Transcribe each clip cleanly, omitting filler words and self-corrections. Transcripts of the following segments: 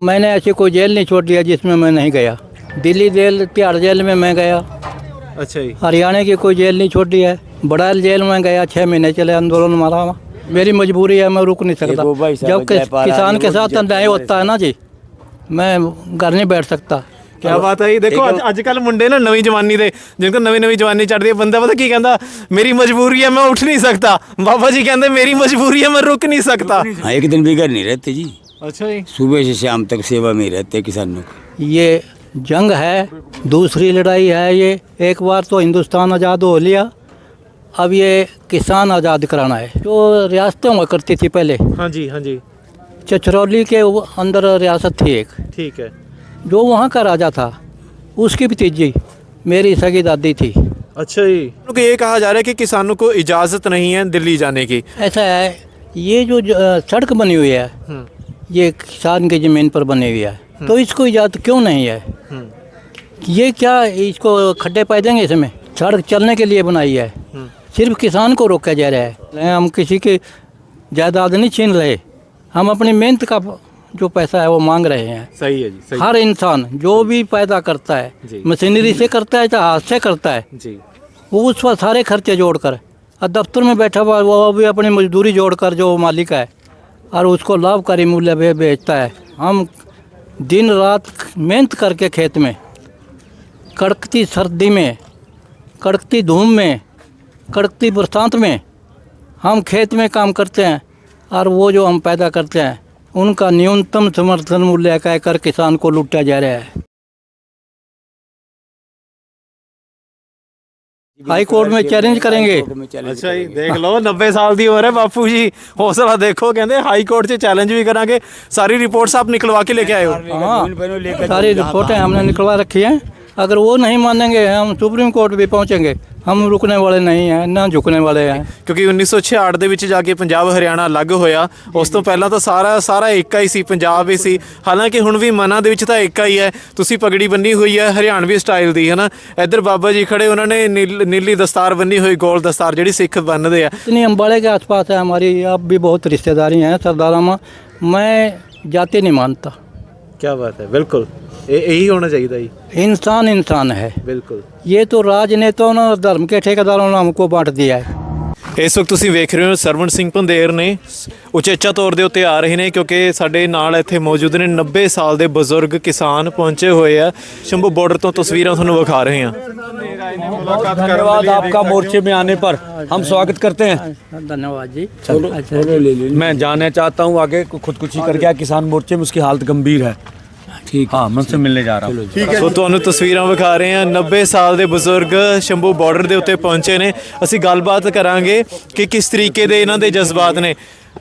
मैंने ऐसी कोई जेल नहीं छोड़ दिया जिसमें मैं नहीं गया। दिल्ली जेल, तिहाड़ जेल में मैं गया। अच्छा जी। हरियाणा की कोई जेल नहीं छोड़ी है। बड़ाल जेल में गया, 6 महीने चले आंदोलन हमारा। मेरी मजबूरी है, मैं रुक नहीं सकता। जब किसान के साथ अन्याय होता है ना जी, मैं घर नहीं बैठ सकता। क्या बात है। देखो अजकल मुंडे ना नवी जवानी दे, जिनको नवी नवी जवानी चढ़ती है, बंदा पता की कहता, मेरी मजबूरी है मैं उठ नहीं सकता। बाबा जी कहते मेरी मजबूरी है मैं रुक नहीं सकता। हाँ, एक दिन भी घर नहीं रहते जी। अच्छा जी। सुबह से शाम तक सेवा में ही रहते किसानों को। ये जंग है, दूसरी लड़ाई है। ये एक बार तो हिंदुस्तान आज़ाद हो लिया, अब ये किसान आज़ाद कराना है। जो रियासतें हुआ करती थी पहले, हाँ जी, हाँ जी। चचरौली के अंदर रियासत थी एक, ठीक है। जो वहाँ का राजा था उसकी भतीजी मेरी सगी दादी थी। अच्छा जी। क्योंकि ये कहा जा रहा है कि किसानों को इजाज़त नहीं है दिल्ली जाने की। ऐसा है, ये जो सड़क बनी हुई है ये किसान की ज़मीन पर बनी हुई है, तो इसको इजाज़त क्यों नहीं है? ये क्या इसको खड्डे पाए देंगे? इसमें सड़क चलने के लिए बनाई है, सिर्फ किसान को रोका जा रहा है। हम किसी की जायदाद नहीं छीन रहे, हम अपनी मेहनत का जो पैसा है वो मांग रहे हैं। सही है जी, सही। हर इंसान जो भी पैदा करता है, जी। मशीनरी से करता है चाहे हाथ से करता है, जी। वो उस पर सारे खर्चे जोड़कर, और दफ्तर में बैठा हुआ वो भी अपनी मजदूरी जोड़कर जो मालिक है और उसको लाभकारी मूल्य पे बेचता है। हम दिन रात मेहनत करके खेत में, कड़कती सर्दी में, कड़कती धूप में, कड़कती बरसात में हम खेत में काम करते हैं, और वो जो हम पैदा करते हैं उनका न्यूनतम समर्थन मूल्य कहकर किसान को लूटा जा रहा है। हाई कोर्ट में चैलेंज करेंगे। अच्छा जी। देख लो 90 साल की उम्र है बापू जी, हौसला देखो। कहते हाई कोर्ट से चैलेंज भी करांगे। सारी रिपोर्ट्स आप निकलवा के लेके आए हो? हाँ, सारी रिपोर्टें हमने निकलवा रखी हैं। अगर वो नहीं मानेंगे हम सुप्रीम कोर्ट भी पहुंचेंगे। हम रुकने वाले नहीं हैं, ना झुकने वाले हैं। क्योंकि 1966 ਦੇ ਵਿੱਚ ਜਾ ਕੇ ਪੰਜਾਬ ਹਰਿਆਣਾ ਅਲੱਗ ਹੋਇਆ, ਉਸ ਤੋਂ ਪਹਿਲਾਂ ਤਾਂ ਸਾਰਾ ਏਕਾ ਹੀ ਸੀ, ਪੰਜਾਬ ਹੀ ਸੀ। ਹਾਲਾਂਕਿ ਹੁਣ ਵੀ ਮਨਾਂ ਦੇ ਵਿੱਚ ਤਾਂ ਏਕਾ ਹੀ ਹੈ। ਤੁਸੀਂ ਪਗੜੀ ਬੰਨੀ ਹੋਈ ਹੈ ਹਰਿਆਣਵੀ ਸਟਾਈਲ ਦੀ, ਹੈ ਨਾ। ਇੱਧਰ ਬਾਬਾ ਜੀ ਖੜੇ, ਉਹਨਾਂ ਨੇ ਨੀਲੀ ਦਸਤਾਰ ਬੰਨੀ ਹੋਈ, गोल दस्तार ਜਿਹੜੀ ਸਿੱਖ ਬੰਨਦੇ ਆ। इतनी अम्बाड़े के आसपास है हमारी, अब भी बहुत रिश्तेदारी हैं सरदारा में। मैं जाति नहीं मानता। क्या बात है। बिल्कुल यही होना चाहिए जी। इंसान इंसान है। बिल्कुल। ये तो राजनेताओं ने, धर्म के ठेकेदारों ने हमको बांट दिया है। ਇਸ ਵਕਤ ਤੁਸੀਂ ਵੇਖ ਰਹੇ ਹੋ ਸਰਵਣ ਸਿੰਘ ਪੰਧੇਰ ਨੇ ਉਚੇਚਾ ਤੌਰ ਦੇ ਉੱਤੇ ਆ ਰਹੇ ਨੇ, ਕਿਉਂਕਿ ਸਾਡੇ ਨਾਲ ਇੱਥੇ ਮੌਜੂਦ ਨੇ 90 ਸਾਲ ਦੇ ਬਜ਼ੁਰਗ ਕਿਸਾਨ ਪਹੁੰਚੇ ਹੋਏ ਆ। शंभू बॉर्डर तो तस्वीरें ਤੁਹਾਨੂੰ ਵਿਖਾ ਰਹੇ ਹਾਂ। धन्यवाद आपका मोर्चे में आने पर, हम स्वागत करते हैं। धन्यवाद जी। मैं जानना चाहता हूँ आगे खुदकुशी कर गया किसान मोर्चे में, उसकी हालत गंभीर है। ठीक, हाँ, मैं उनसे मिलने जा रहा हूँ। ਸੋ ਤੁਹਾਨੂੰ ਤਸਵੀਰਾਂ ਵਿਖਾ ਰਹੇ ਹਾਂ। 90 ਸਾਲ ਦੇ ਬਜ਼ੁਰਗ ਸ਼ੰਭੂ ਬਾਰਡਰ ਦੇ ਉੱਤੇ ਪਹੁੰਚੇ ਨੇ। ਅਸੀਂ ਗੱਲਬਾਤ ਕਰਾਂਗੇ ਕਿ ਕਿਸ ਤਰੀਕੇ ਦੇ ਇਹਨਾਂ ਦੇ ਜਜ਼ਬਾਤ ਨੇ।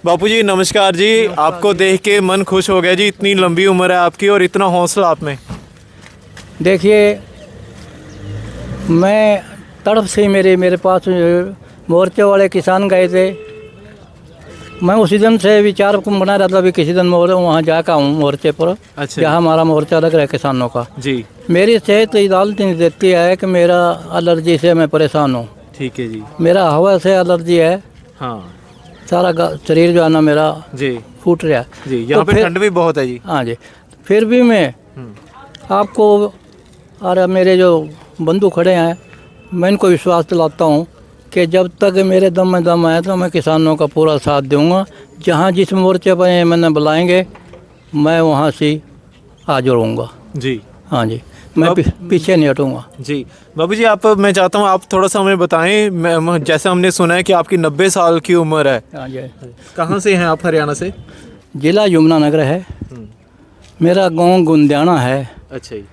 बापू जी नमस्कार जी। आपको देख के मन खुश हो गया जी, इतनी लंबी उम्र है आपकी और इतना हौसला आप में। देखिए, मैं तड़प से मेरे पास मोर्चे वाले किसान गए थे। मैं उसी दिन से विचार को बना रहा था भी किसी दिन वहाँ जाकर आऊँ मोर्चे पर। अच्छा। जहाँ हमारा मोर्चा लग रहा है किसानों का। जी। मेरी सेहत इजाज़त नहीं देती है कि मेरा एलर्जी से मैं परेशान हूँ। ठीक है जी। मेरा हवा से एलर्जी है। हाँ। सारा शरीर जो है ना मेरा जी फूट रहा है जी। यहाँ पे ठंड भी बहुत है जी। हाँ जी। फिर भी मैं आपको और मेरे जो बंधु खड़े हैं, मैं इनको विश्वास दिलाता हूँ कि जब तक मेरे दम में दम आए तो मैं किसानों का पूरा साथ दूंगा। जहाँ जिस मोर्चे पर मैंने बुलाएंगे मैं वहाँ से हाजिर होऊंगा जी। हाँ जी, मैं पीछे नहीं हटूंगा जी। बाबू जी मैं चाहता हूँ आप थोड़ा सा हमें बताएं। जैसे हमने सुना है कि आपकी 90 साल की उम्र है। हाँ जी। कहाँ से हैं आप? हरियाणा से। जिला यमुनानगर है, मेरा गांव गुंदियाना है। अच्छा जी।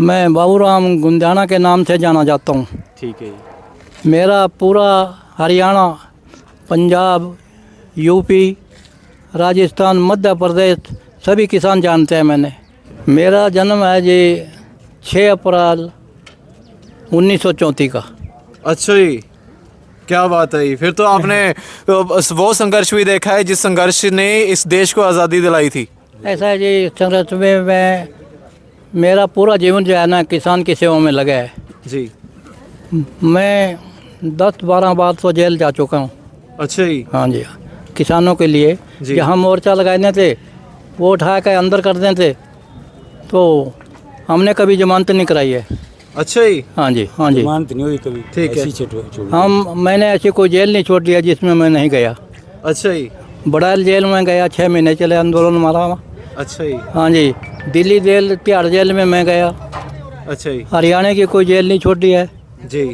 मैं बाबूराम गुंदियाना के नाम से जाना जाता हूँ। ठीक है जी। मेरा पूरा हरियाणा, पंजाब, यूपी, राजस्थान, मध्य प्रदेश सभी किसान जानते हैं मैंने। मेरा जन्म है जी 6 अप्रैल 1934 का। अच्छा जी, क्या बात है। फिर तो आपने वो संघर्ष भी देखा है जिस संघर्ष ने इस देश को आज़ादी दिलाई थी। ऐसा है जी, संघर्ष में मेरा पूरा जीवन जो है ना किसान की सेवा में लगा है जी। मैं 10-12 बार तो जेल जा चुका हूँ। अच्छा जी। हाँ जी, किसानों के लिए जहाँ मोर्चा लगाने थे वो उठा के अंदर कर देते, तो हमने कभी जमानत नहीं कराई है। अच्छा जी। हाँ जी, हाँ जी। मानत नहीं हुई कभी। ठीक है। ऐसी छोड़ मैंने ऐसी कोई जेल नहीं छोड़ दिया जिसमें मैं नहीं गया। अच्छा जी। बड़ाल जेल में गया, 6 महीने चले आंदोलन मारा। अच्छा जी। हाँ जी। दिल्ली जेल, तिहाड़ जेल में मैं गया। अच्छा जी। हरियाणा की कोई जेल नहीं छोड़ी है। जी।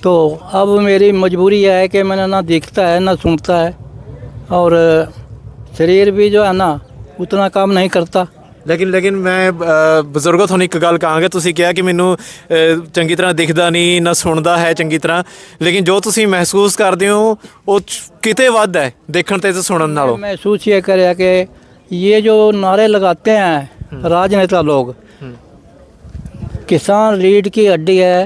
तो अब मेरी मजबूरी है कि मैंने ना दिखता है ना सुनता है, और शरीर भी जो है ना उतना काम नहीं करता। लेकिन मैं ਬਜ਼ੁਰਗੋ ਤੁਹਾਨੂੰ ਇੱਕ ਗੱਲ ਕਹਾਂਗਾ, ਤੁਸੀਂ ਕਿਹਾ ਕਿ ਮੈਨੂੰ ਚੰਗੀ ਤਰ੍ਹਾਂ ਦਿਖਦਾ ਨਹੀਂ ਨਾ ਸੁਣਦਾ ਹੈ ਚੰਗੀ ਤਰ੍ਹਾਂ, ਲੇਕਿਨ ਜੋ ਤੁਸੀਂ ਮਹਿਸੂਸ ਕਰਦੇ ਹੋ ਉਹ ਕਿਤੇ ਵੱਧ ਹੈ ਦੇਖਣ ਤੇ ਸੁਣਨ ਨਾਲੋਂ। महसूस ये करे कि ये जो नारे लगाते हैं राजनेता लोग, किसान रीढ़ की हड्डी है,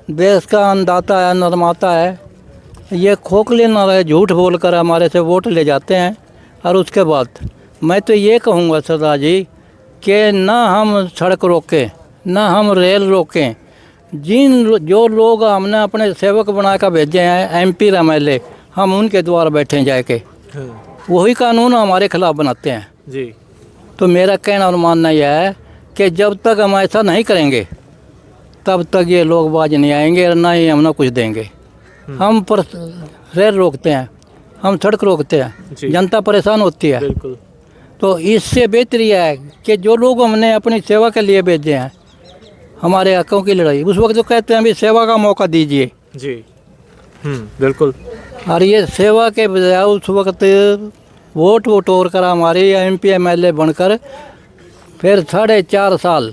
देश का अन्नदाता है, निर्माता है, ये खोखले नारे झूठ बोलकर हमारे से वोट ले जाते हैं। और उसके बाद मैं तो ये कहूँगा सरदार जी कि ना हम सड़क रोकें ना हम रेल रोकें। जो लोग हमने अपने सेवक बना कर भेजे हैं MP MLA, हम उनके द्वार बैठे जाके वही कानून हमारे खिलाफ बनाते हैं जी। तो मेरा कहना और मानना यह है कि जब तक हम ऐसा नहीं करेंगे तब तक ये लोग बाज नहीं आएंगे और ना ही हम ना कुछ देंगे। हम पर रेल रोकते हैं, हम सड़क रोकते हैं, जनता परेशान होती है। बिल्कुल। तो इससे बेहतर यह है कि जो लोग हमने अपनी सेवा के लिए भेजे हैं, हमारे हकों की लड़ाई, उस वक्त तो कहते हैं अभी सेवा का मौका दीजिए जी। बिल्कुल। और ये सेवा के बजाय उस वक्त वोट वोटोर कर हमारे MP MLA बनकर फिर 4.5 साल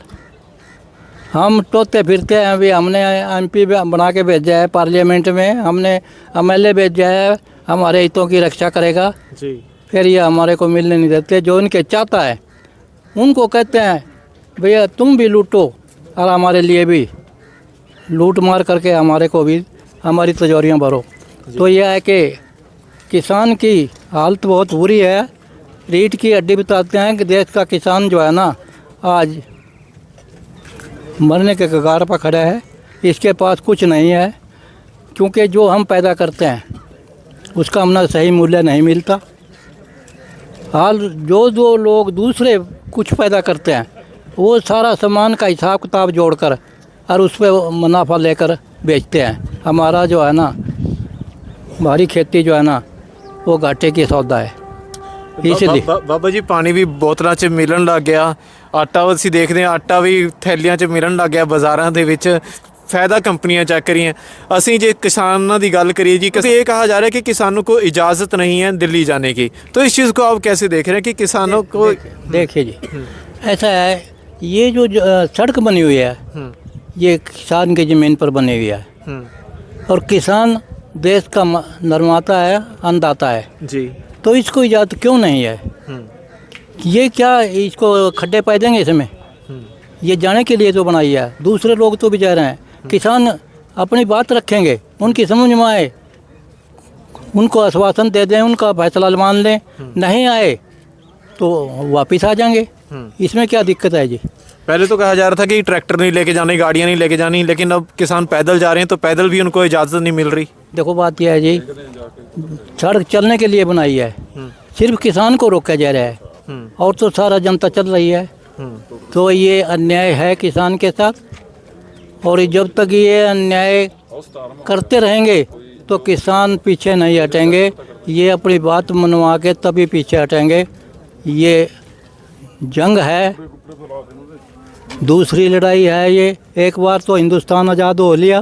हम टोते फिरते हैं। अभी हमने MP बना के भेजा है पार्लियामेंट में, हमने MLA भेजा है हमारे हितों की रक्षा करेगा, जी। फिर ये हमारे को मिलने नहीं देते। जो उनके चाहता है उनको कहते हैं भैया तुम भी लूटो और हमारे लिए भी लूट मार करके हमारे को भी हमारी तिजोरियाँ भरो। तो यह है कि किसान की हालत बहुत बुरी है। रीढ़ की हड्डी बताते हैं कि देश का किसान जो है ना आज मरने के कगार पर खड़ा है। इसके पास कुछ नहीं है, क्योंकि जो हम पैदा करते हैं उसका हमने सही मूल्य नहीं मिलता। हाल जो लोग दूसरे कुछ पैदा करते हैं वो सारा सामान का हिसाब किताब जोड़कर और उस पर मुनाफा लेकर बेचते हैं। हमारा जो है ना भारी खेती जो है ना वो घाटे की सौदा है। इसलिए ਬਾਬਾ ਜੀ ਪਾਣੀ ਵੀ ਬੋਤਲਾਂ 'ਚ ਮਿਲਣ ਲੱਗ ਗਿਆ, ਆਟਾ ਅਸੀਂ ਦੇਖਦੇ ਹਾਂ ਆਟਾ ਵੀ ਥੈਲੀਆਂ 'ਚ ਮਿਲਣ ਲੱਗ ਗਿਆ ਬਾਜ਼ਾਰਾਂ ਦੇ ਵਿੱਚ। फायदा कंपनियां चेक करिए। ਅਸੀਂ ਜੇ किसानों की गल करिए जी, ये कहा जा रहा है कि किसानों को इजाज़त नहीं है दिल्ली जाने की, तो इस चीज़ को आप कैसे देख रहे हैं कि किसानों को? देखिए जी, ऐसा है ये जो सड़क बनी हुई है ये किसान की ज़मीन पर बनी हुई है, और किसान देश का निर्माता है, अन्नदाता है जी। तो इसको इजाज़त क्यों नहीं है? ये क्या इसको खड्डे पाए देंगे इसमें? ये जाने के लिए तो बनाई है। दूसरे लोग तो भी जा रहे हैं, किसान अपनी बात रखेंगे, उनकी समझ में आए, उनको आश्वासन दे दें, उनका फैसला मान लें, नहीं आए तो वापस आ जाएंगे। इसमें क्या दिक्कत है जी? पहले तो कहा जा रहा था कि ट्रैक्टर नहीं लेके जाने, गाड़ियाँ नहीं लेके जानी, लेकिन अब किसान पैदल जा रहे हैं तो पैदल भी उनको इजाज़त नहीं मिल रही। देखो बात यह है जी, सड़क चलने के लिए बनाई है, सिर्फ किसान को रोका जा रहा है और तो सारा जनता चल रही है। तो ये अन्याय है किसान के साथ, और जब तक ये अन्याय करते रहेंगे तो किसान पीछे नहीं हटेंगे। ये अपनी बात मनवा के तभी पीछे हटेंगे। ये जंग है, दूसरी लड़ाई है ये। एक बार तो हिंदुस्तान आज़ाद हो लिया,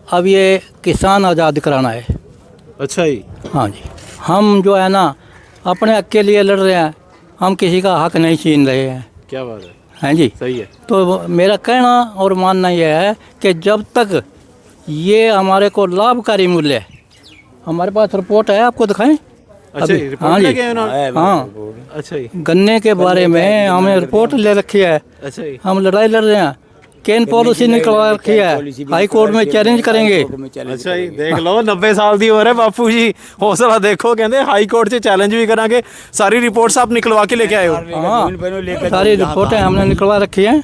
अब ये किसान आज़ाद कराना है। अच्छा जी। हाँ जी, हम जो है ना अपने हक के लिए लड़ रहे हैं, हम किसी का हक नहीं छीन रहे हैं। क्या बात है। हाँ जी, सही है। तो मेरा कहना और मानना यह है कि जब तक ये हमारे को लाभकारी मूल्य है, हमारे पास रिपोर्ट है, आपको दिखाएं? अच्छा अभी? रिपोर्ट हाँ जी, लेके आए उन्होंने? हाँ, अच्छा जी। गन्ने के बारे में हमें रिपोर्ट ले रखी है। अच्छा जी। हम लड़ाई लड़ रहे हैं, केन पॉलिसी निकलवा रखी है, हाई कोर्ट में चैलेंज करेंगे। अच्छा जी, देख लो 90 साल की उम्र है बापू जी, हौसला देखो। कहते हाई कोर्ट से चैलेंज भी करांगे। सारी रिपोर्ट्स आप निकलवा के लेके आए हो? हाँ, सारी रिपोर्टें हमने निकलवा रखी हैं।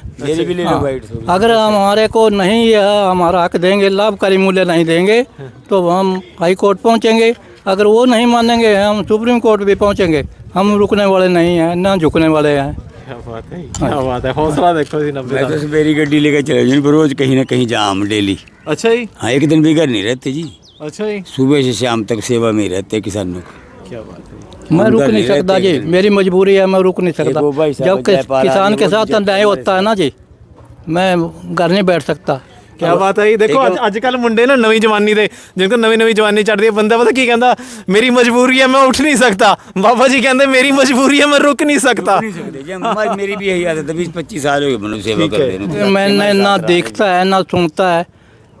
हाँ, अगर हमारे को नहीं यह हमारा हक देंगे, लाभकारी मूल्य नहीं देंगे, तो हम हाई कोर्ट पहुँचेंगे। अगर वो नहीं मानेंगे हम सुप्रीम कोर्ट भी पहुँचेंगे। हम रुकने वाले नहीं हैं ना झुकने वाले हैं। क्या बात है, क्या बात है। हौसला देखो जी 90 मैं तो साल। मेरी गड्डी लेकर चले जाऊँ पर रोज कहीं ना कहीं जाम डेली। अच्छा जी, हाँ, एक दिन भी घर नहीं रहते जी। अच्छा जी, सुबह से शाम तक सेवा में ही रहते किसानों की। क्या बात है। मैं हम रुक घर नहीं नहीं सकता रहते जी, हैं। मेरी मजबूरी है, मैं रुक नहीं सकता। देखो भाई साहब, जब जयपाल किसान के आदमी साथ वो अन्याय होता है ना जी, मैं घर नहीं बैठ सकता। क्या बात है जी। देखो ਅੱਜ ਕੱਲ ਮੁੰਡੇ ਨਾ ਨਵੀਂ ਜਵਾਨੀ ਦੇ ਜਿनको ਨਵੀਂ ਜਵਾਨੀ ਚੜਦੀ ਹੈ, ਬੰਦਾ ਪਤਾ ਕੀ ਕਹਿੰਦਾ, ਮੇਰੀ ਮਜਬੂਰੀ ਹੈ ਮੈਂ ਉੱਠ नहीं सकता। बाबा जी कहते मेरी मजबूरी है मैं रुक नहीं सकता। नहीं सकते जी, हमारी मेरी भी यही आदत है। 20-25 साल हो गए मनुष्य सेवा ठीक है। करते हैं। मैंने ना देखता है ना सुनता है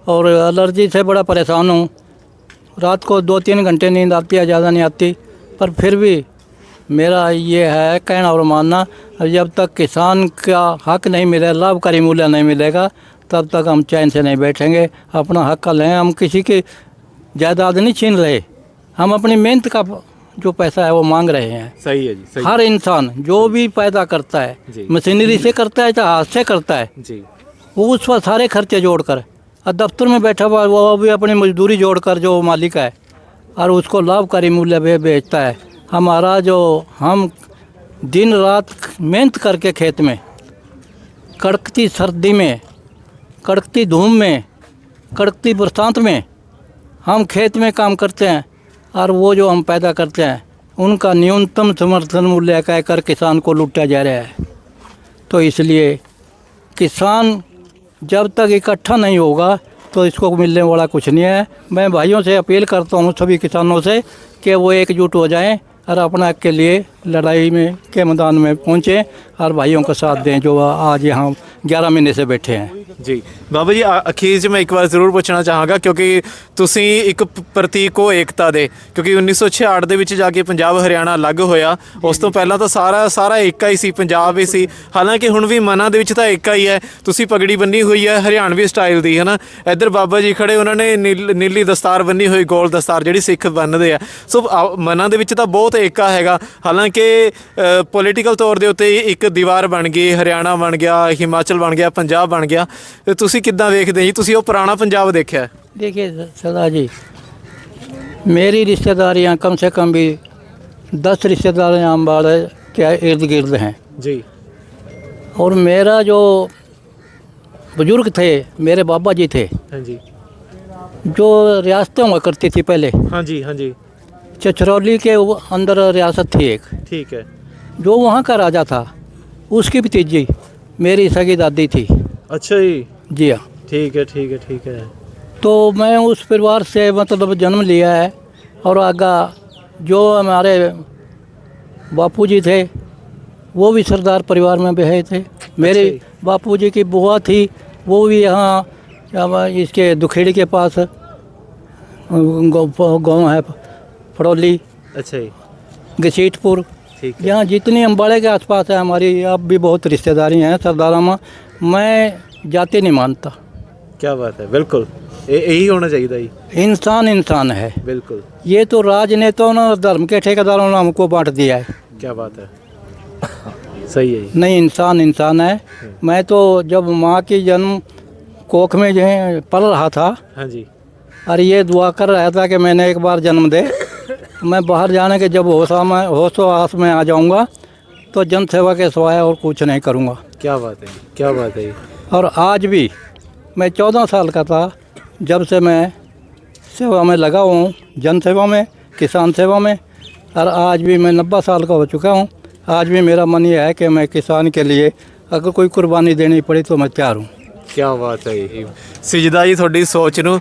और एलर्जी से बड़ा परेशान हूँ। रात को 2-3 घंटे नींद आती है, ज़्यादा नहीं आती, पर फिर भी मेरा ये है कहना और मानना, जब तक किसान का हक नहीं मिले, लाभकारी मूल्य नहीं मिलेगा, तब तक हम चैन से नहीं बैठेंगे। अपना हक का लें, हम किसी की जायदाद नहीं छीन रहे, हम अपनी मेहनत का जो पैसा है वो मांग रहे हैं। सही है जी, सही हर इंसान जो भी पैदा करता है, जी। मशीनरी से करता है चाहे हाथ से करता है, जी। वो उस पर सारे खर्चे जोड़कर, और दफ्तर में बैठा हुआ वो भी अपनी मजदूरी जोड़कर जो मालिक है और उसको लाभकारी मूल्य पे बेचता है। हमारा जो हम दिन रात मेहनत करके खेत में, कड़कती सर्दी में, कड़कती धूप में, कड़कती बरसात में हम खेत में काम करते हैं और वो जो हम पैदा करते हैं उनका न्यूनतम समर्थन मूल्य कहकर किसान को लूटा जा रहा है। तो इसलिए किसान जब तक इकट्ठा नहीं होगा तो इसको मिलने वाला कुछ नहीं है। मैं भाइयों से अपील करता हूँ, सभी किसानों से, कि वो एकजुट हो जाएं और अपना के लिए लड़ाई में के मैदान में पहुँचें और भाइयों का साथ दें जो आज यहाँ 11 महीने से बैठे हैं। जी बाबा जी, ਅਖੀਰ 'ਚ ਮੈਂ ਇੱਕ ਵਾਰ ਜ਼ਰੂਰ ਪੁੱਛਣਾ ਚਾਹਾਂਗਾ, ਕਿਉਂਕਿ ਤੁਸੀਂ ਇੱਕ ਪ੍ਰਤੀਕ ਹੋ ਏਕਤਾ ਦੇ, ਕਿਉਂਕਿ 1966 ਦੇ ਵਿੱਚ ਜਾ ਕੇ ਪੰਜਾਬ ਹਰਿਆਣਾ ਅਲੱਗ ਹੋਇਆ। ਉਸ ਤੋਂ ਪਹਿਲਾਂ ਤਾਂ ਸਾਰਾ ਏਕਾ ਹੀ ਸੀ, ਪੰਜਾਬ ਹੀ ਸੀ। ਹਾਲਾਂਕਿ ਹੁਣ ਵੀ ਮਨਾਂ ਦੇ ਵਿੱਚ ਤਾਂ ਏਕਾ ਹੀ ਹੈ। ਤੁਸੀਂ ਪਗੜੀ ਬੰਨੀ ਹੋਈ ਹੈ ਹਰਿਆਣਵੀ ਸਟਾਈਲ ਦੀ, ਹੈ ਨਾ। ਇੱਧਰ ਬਾਬਾ ਜੀ ਖੜੇ, ਉਹਨਾਂ ਨੇ ਨੀਲੀ ਦਸਤਾਰ ਬੰਨੀ ਹੋਈ, ਗੋਲ ਦਸਤਾਰ ਜਿਹੜੀ ਸਿੱਖ ਬੰਨ੍ਹਦੇ ਆ। ਸੋ ਮਨਾਂ ਦੇ ਵਿੱਚ ਤਾਂ ਬਹੁਤ ਏਕਾ ਹੈਗਾ। ਹਾਲਾਂਕਿ ਪੋਲੀਟੀਕਲ ਤੌਰ ਦੇ ਉੱਤੇ ਇੱਕ ਦੀਵਾਰ ਬਣ ਗਈ, ਹਰਿਆਣਾ ਬਣ ਗਿਆ, ਹਿਮਾਚਲ ਬਣ ਗਿਆ, ਪੰਜਾਬ ਬਣ ਗਿਆ। ਤੇ ਤੁਸੀਂ ਕਿੱਦਾਂ ਵੇਖਦੇ ਜੀ? ਤੁਸੀਂ ਉਹ ਪੁਰਾਣਾ ਪੰਜਾਬ ਦੇਖਿਆ। देखिए सरदार जी, मेरी रिश्तेदारियाँ कम से कम भी 10 रिश्तेदारियाँ अम्बाड़े के इर्द गिर्द हैं। जी। और मेरा जो बुजुर्ग थे, मेरे बाबा जी थे, हाँ जी, जो रियासतें हुआ करती थी पहले, हाँ जी, हाँ जी। चचरौली के अंदर रियासत थी एक, ठीक है। जो वहाँ का राजा था, उसकी भतीजी मेरी सगी दादी थी। अच्छा जी। जी हाँ। ठीक है, ठीक है, ठीक है। तो मैं उस परिवार से मतलब जन्म लिया है। और आगा जो हमारे बापूजी थे वो भी सरदार परिवार में बहे थे। मेरे बापूजी की बुआ थी, वो भी यहाँ इसके दुखेड़ी के पास गांव है फड़ौली, अच्छा जी, घसीटपुर, ठीक है। यहाँ जितनी अम्बाड़े के आसपास है हमारी, अब भी बहुत रिश्तेदारी हैं सरदारा में। मैं जाति नहीं मानता। क्या बात है, बिल्कुल यही होना चाहिए जी। इंसान इंसान है। बिल्कुल। ये तो राजनेताओं ने, धर्म के ठेकेदारों ने हमको बांट दिया है। क्या बात है, सही है जी। नहीं, इंसान इंसान है। मैं तो जब माँ की जन्म कोख में जो है पल रहा था, हाँ जी, और ये दुआ कर रहा था कि मैंने एक बार जन्म दे, मैं बाहर जाने के जब होशो आस में आ जाऊंगा तो जन सेवा के सिवाय और कुछ नहीं करूंगा। क्या बात है, क्या बात है। और आज भी मैं 14 साल का था जब से मैं सेवा में लगा हुआ हूँ, जन सेवा में, किसान सेवा में, और आज भी मैं 90 साल का हो चुका हूँ। आज भी मेरा मन ये है कि मैं किसान के लिए अगर कोई कुर्बानी देनी पड़ी तो मैं तैयार हूँ। क्या बात है जी। सिजदा जी थोड़ी सोच नु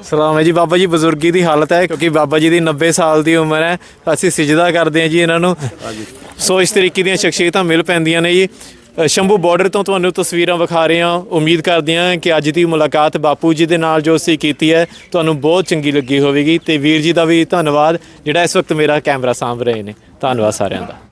सलाम है जी। बाबा जी बजुर्गी की हालत है, क्योंकि बाबा जी की 90 साल की उम्र है। ਅਸੀਂ ਸਿਜਦਾ ਕਰਦੇ ਹਾਂ ਜੀ ਇਹਨਾਂ ਨੂੰ। ਸੋ ਇਸ ਤਰੀਕੇ ਦੀਆਂ ਸ਼ਖਸੀਅਤਾਂ ਮਿਲ ਪੈਂਦੀਆਂ ਨੇ ਜੀ। ਸ਼ੰਭੂ ਬਾਰਡਰ ਤੋਂ ਤੁਹਾਨੂੰ ਤਸਵੀਰਾਂ ਵਿਖਾ ਰਹੇ ਹਾਂ। ਉਮੀਦ ਕਰਦੇ ਹਾਂ ਕਿ ਅੱਜ ਦੀ ਮੁਲਾਕਾਤ ਬਾਪੂ ਜੀ ਦੇ ਨਾਲ ਜੋ ਅਸੀਂ ਕੀਤੀ ਹੈ ਤੁਹਾਨੂੰ ਬਹੁਤ ਚੰਗੀ ਲੱਗੀ ਹੋਵੇਗੀ। ਤੇ ਵੀਰ ਜੀ ਦਾ ਵੀ ਧੰਨਵਾਦ ਜਿਹੜਾ ਇਸ ਵਕਤ ਮੇਰਾ ਕੈਮਰਾ ਸਾਂਭ ਰਹੇ ਨੇ। ਧੰਨਵਾਦ ਸਾਰਿਆਂ ਦਾ।